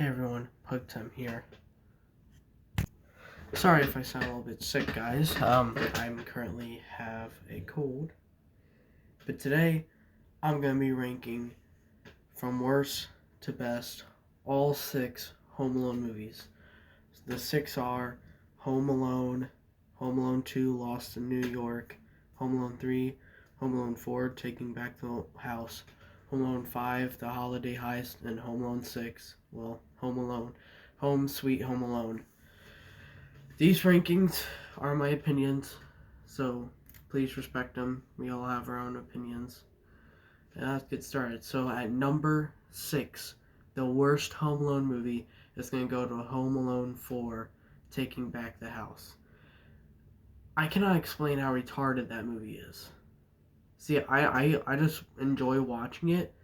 Hey everyone, Pug Time here. Sorry if I sound a little bit sick, guys. I'm currently have a cold, but today I'm gonna be ranking from worst to best all 6 Home Alone movies. The 6 are Home Alone, Home Alone 2, Lost in New York, Home Alone 3, Home Alone 4, Taking Back the House, Home Alone 5, The Holiday Heist, and Home Alone 6, Home Alone, Home Sweet Home Alone. These rankings are my opinions, so please respect them. We all have our own opinions. And let's get started. So at number 6, the worst Home Alone movie is going to go to Home Alone 4, Taking Back the House. I cannot explain how retarded that movie is. See, I just enjoy watching it,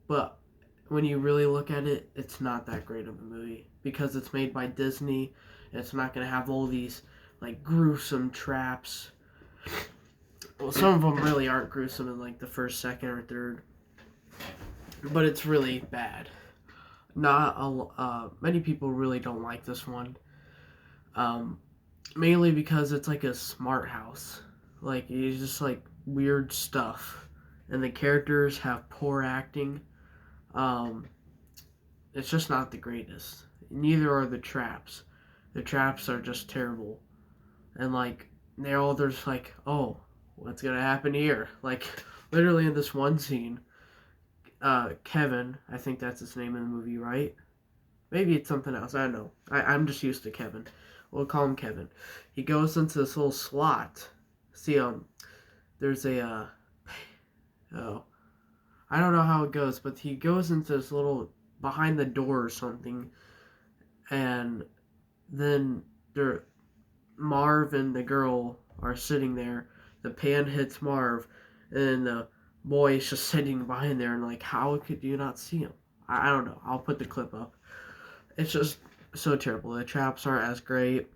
but when you really look at it, it's not that great of a movie because it's made by Disney and it's not going to have all these like gruesome traps. Well, some of them really aren't gruesome in like the first, second, or third, but it's really bad. Many people really don't like this one, mainly because it's like a smart house. Like it's just like weird stuff, and the characters have poor acting. Um, it's just not the greatest. Neither are the traps. The traps are just terrible, and like they're just like, oh, what's gonna happen here? Like literally in this one scene, Kevin, I think that's his name in the movie, right? Maybe it's something else. I don't know. I'm just used to Kevin. We'll call him Kevin. He goes into this little slot. See, there's oh, I don't know how it goes, but he goes into this little behind the door or something, and then there, Marv and the girl are sitting there. The pan hits Marv, and the boy is just sitting behind there, and like, how could you not see him? I don't know. I'll put the clip up. It's just so terrible. The traps aren't as great.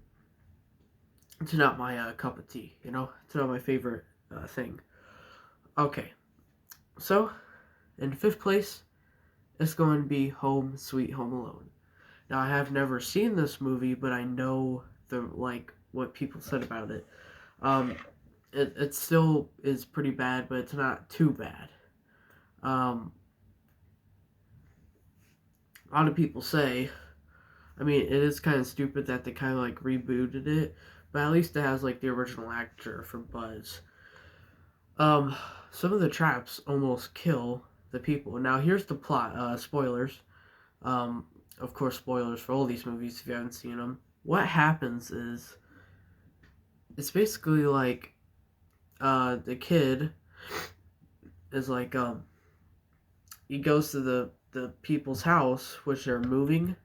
It's not my cup of tea, you know? It's not my favorite thing. Okay, so in 5th place, it's going to be Home Sweet Home Alone. Now, I have never seen this movie, but I know what people said about it. It still is pretty bad, but it's not too bad. A lot of people say, I mean, it is kind of stupid that they kind of like rebooted it, but at least it has like the original actor for Buzz. Some of the traps almost kill the people. Now, here's the plot. Spoilers. Of course, spoilers for all these movies if you haven't seen them. What happens is, it's basically like, the kid is like, he goes to the people's house, which they're moving,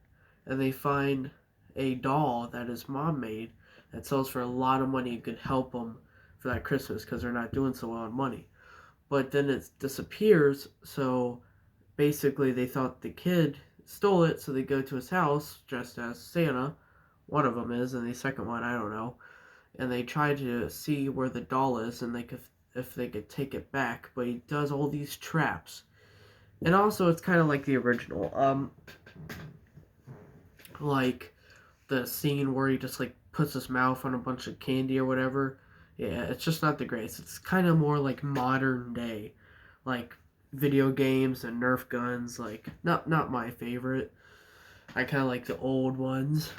and they find a doll that his mom made that sells for a lot of money and could help them for that Christmas because they're not doing so well on money. But then it disappears, so basically they thought the kid stole it, so they go to his house dressed as Santa. One of them is, and the second one, I don't know. And they try to see where the doll is and if they could take it back, but he does all these traps. And also, it's kind of like the original. Like the scene where he just like puts his mouth on a bunch of candy or whatever. Yeah, it's just not the greatest. It's kind of more like modern day, like video games and Nerf guns. Like not my favorite. I kind of like the old ones.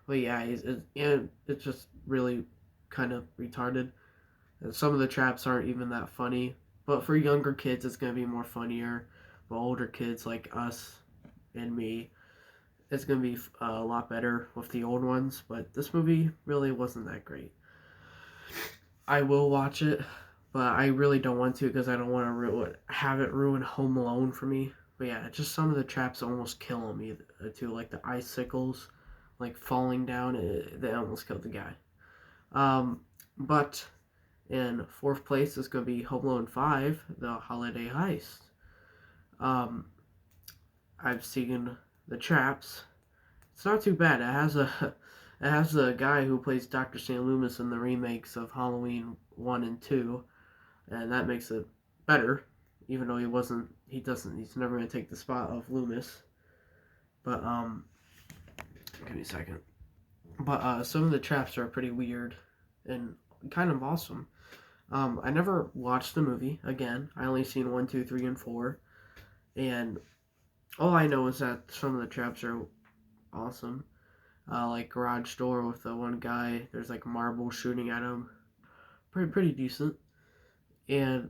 But yeah, it's just really kind of retarded. And some of the traps aren't even that funny. But for younger kids, it's gonna be more funnier. But older kids like us and me, it's gonna be a lot better with the old ones. But this movie really wasn't that great. I will watch it, but I really don't want to because I don't want to have it ruin Home Alone for me. But yeah, just some of the traps almost kill me too, like the icicles, like falling down. They almost killed the guy. But in 4th place is going to be Home Alone 5, The Holiday Heist. I've seen the traps. It's not too bad. It has the guy who plays Dr. St. Loomis in the remakes of Halloween 1 and 2, and that makes it better, even though he's never going to take the spot of Loomis. But give me a second. But some of the traps are pretty weird and kind of awesome. I never watched the movie again. I only seen one, two, three, and four, and all I know is that some of the traps are awesome. Like garage door with the one guy. There's like marble shooting at him. Pretty decent. And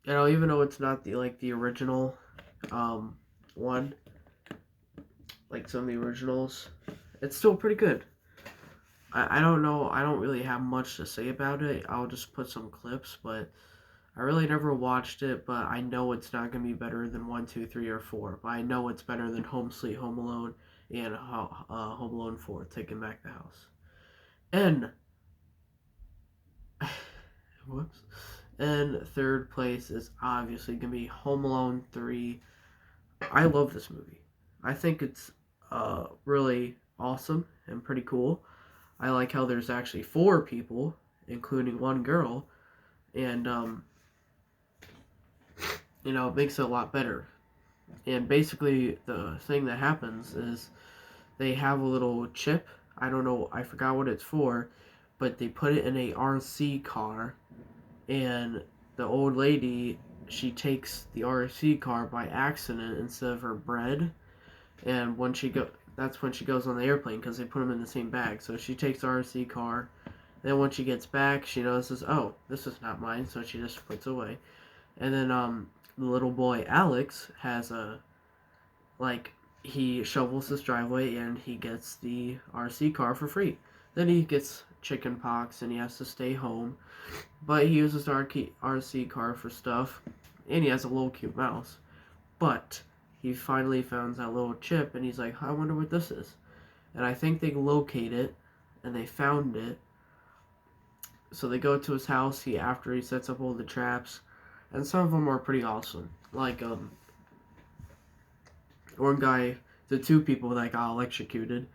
even though it's not the original um, one, like some of the originals, it's still pretty good. I don't know. I don't really have much to say about it. I'll just put some clips, but I really never watched it. But I know it's not gonna be better than one, two, three, or four. But I know it's better than Home Sweet Home Alone and Home Alone 4, Taking Back the House. And whoops. And third place is obviously gonna be Home Alone 3. I love this movie. I think it's really awesome and pretty cool. I like how there's actually four people, including one girl, and it makes it a lot better. And basically, the thing that happens is they have a little chip. I don't know, I forgot what it's for, but they put it in a RC car, and the old lady, she takes the RC car by accident instead of her bread, and that's when she goes on the airplane because they put them in the same bag. So she takes the RC car. Then when she gets back, she notices, oh, this is not mine, so she just puts it away. And then the little boy Alex has he shovels his driveway and he gets the RC car for free. Then he gets chicken pox and he has to stay home, but he uses the RC car for stuff, and he has a little cute mouse. But he finally found that little chip and he's like, I wonder what this is. And I think they locate it and they found it. So they go to his house after he sets up all the traps, and some of them are pretty awesome. Like one guy, the two people that got electrocuted,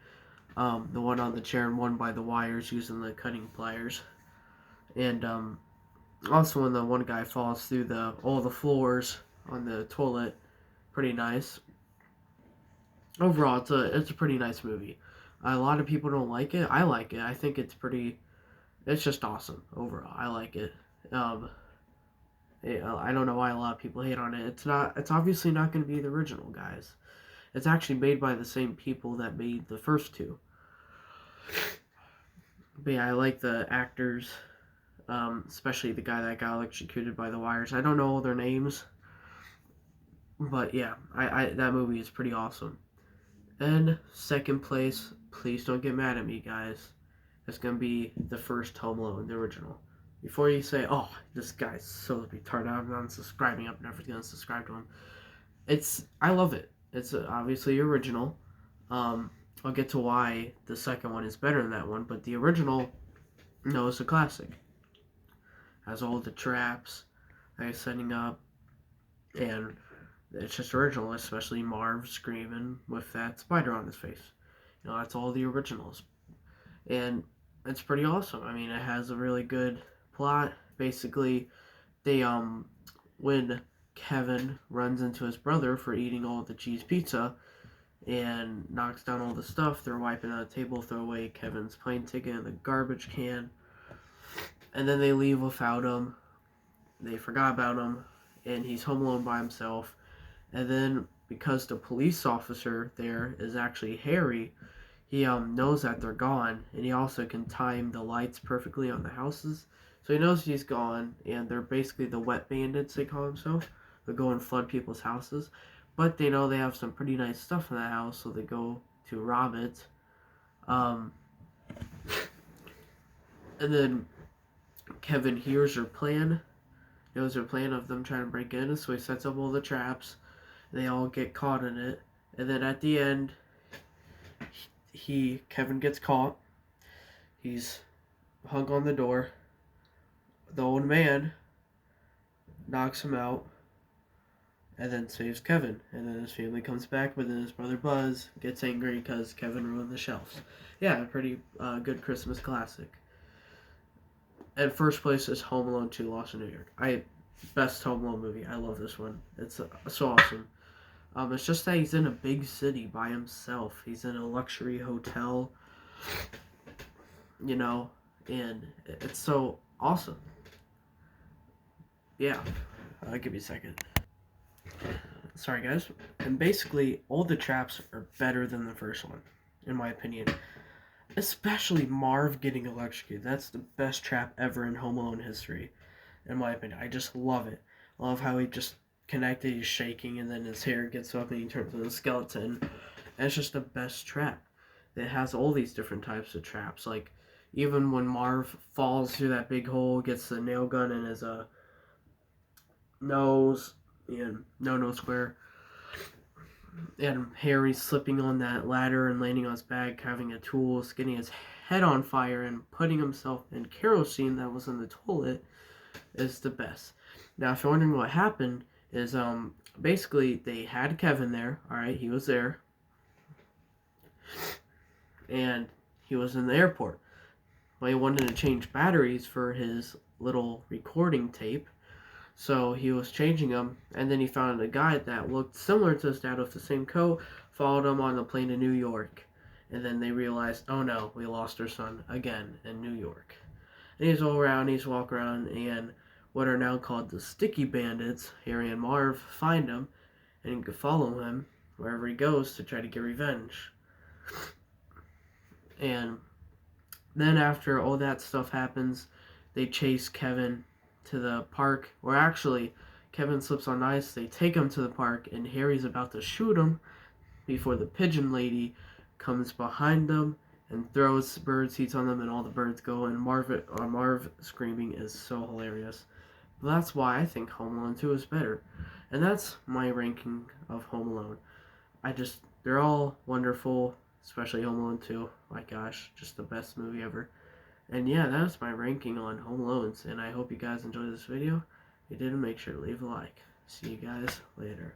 the one on the chair and one by the wires using the cutting pliers, and also when the one guy falls through all the floors on the toilet, pretty nice. Overall, it's a pretty nice movie. A lot of people don't like it. I like it. I think it's pretty. It's just awesome overall. I like it. I don't know why a lot of people hate on it. It's not. It's obviously not going to be the original, guys. It's actually made by the same people that made the first two. But yeah, I like the actors, especially the guy that got electrocuted by the wires. I don't know all their names, but yeah, I that movie is pretty awesome. And second place, please don't get mad at me, guys. It's gonna be the first Home Alone, the original. Before you say, "Oh, this guy's so retarded, I'm unsubscribing. I'm never gonna subscribe to him." I love it. It's obviously original. I'll get to why the second one is better than that one, but the original, no, it's a classic. Has all the traps that he's setting up, and it's just original, especially Marv screaming with that spider on his face. That's all the originals. And it's pretty awesome. I mean, it has a really good plot. Basically, they when Kevin runs into his brother for eating all the cheese pizza and knocks down all the stuff, they're wiping out the table, throw away Kevin's plane ticket in the garbage can, and then they leave without him. They forgot about him, and he's home alone by himself. And then because the police officer there is actually Harry, he knows that they're gone, and he also can time the lights perfectly on the houses. So he knows he's gone, and they're basically the wet bandits, they call themselves. They go and flood people's houses, but they know they have some pretty nice stuff in the house, so they go to rob it. And then Kevin hears their plan, knows their plan of them trying to break in, so he sets up all the traps. They all get caught in it, and then at the end, Kevin gets caught. He's hung on the door. The old man knocks him out, and then saves Kevin. And then his family comes back, but then his brother Buzz gets angry because Kevin ruined the shelves. Yeah, a pretty good Christmas classic. And first place is Home Alone 2: Lost in New York. Best Home Alone movie. I love this one. It's so awesome. It's just that he's in a big city by himself. He's in a luxury hotel, you know, and it's so awesome. Yeah, I'll give you a second. Sorry, guys. And basically, all the traps are better than the first one, in my opinion. Especially Marv getting electrocuted. That's the best trap ever in Home Alone history, in my opinion. I just love it. I love how he just connected, he's shaking, and then his hair gets up and he turns into a skeleton. And it's just the best trap. It has all these different types of traps. Like, even when Marv falls through that big hole, gets the nail gun in his nose, and no square, and Harry slipping on that ladder and landing on his back, having a tool, getting his head on fire, and putting himself in kerosene that was in the toilet is the best. Now, if you're wondering what happened, is basically they had Kevin there. All right, he was there, and he was in the airport. But he wanted to change batteries for his little recording tape. So he was changing them, and then he found a guy that looked similar to his dad with the same coat, followed him on the plane to New York. And then they realized, oh no, we lost our son again in New York. And he's all around, he's walking around, and what are now called the Sticky Bandits, Harry and Marv, find him, and you can follow him wherever he goes to try to get revenge. And then after all that stuff happens, they chase Kevin to the park, or actually, Kevin slips on ice. They take him to the park, and Harry's about to shoot him before the pigeon lady comes behind them and throws bird seeds on them, and all the birds go. And Marv screaming is so hilarious. But that's why I think Home Alone 2 is better, and that's my ranking of Home Alone. They're all wonderful, especially Home Alone 2. My gosh, just the best movie ever. And yeah, that's my ranking on Home Alones, and I hope you guys enjoyed this video. If you did, make sure to leave a like. See you guys later.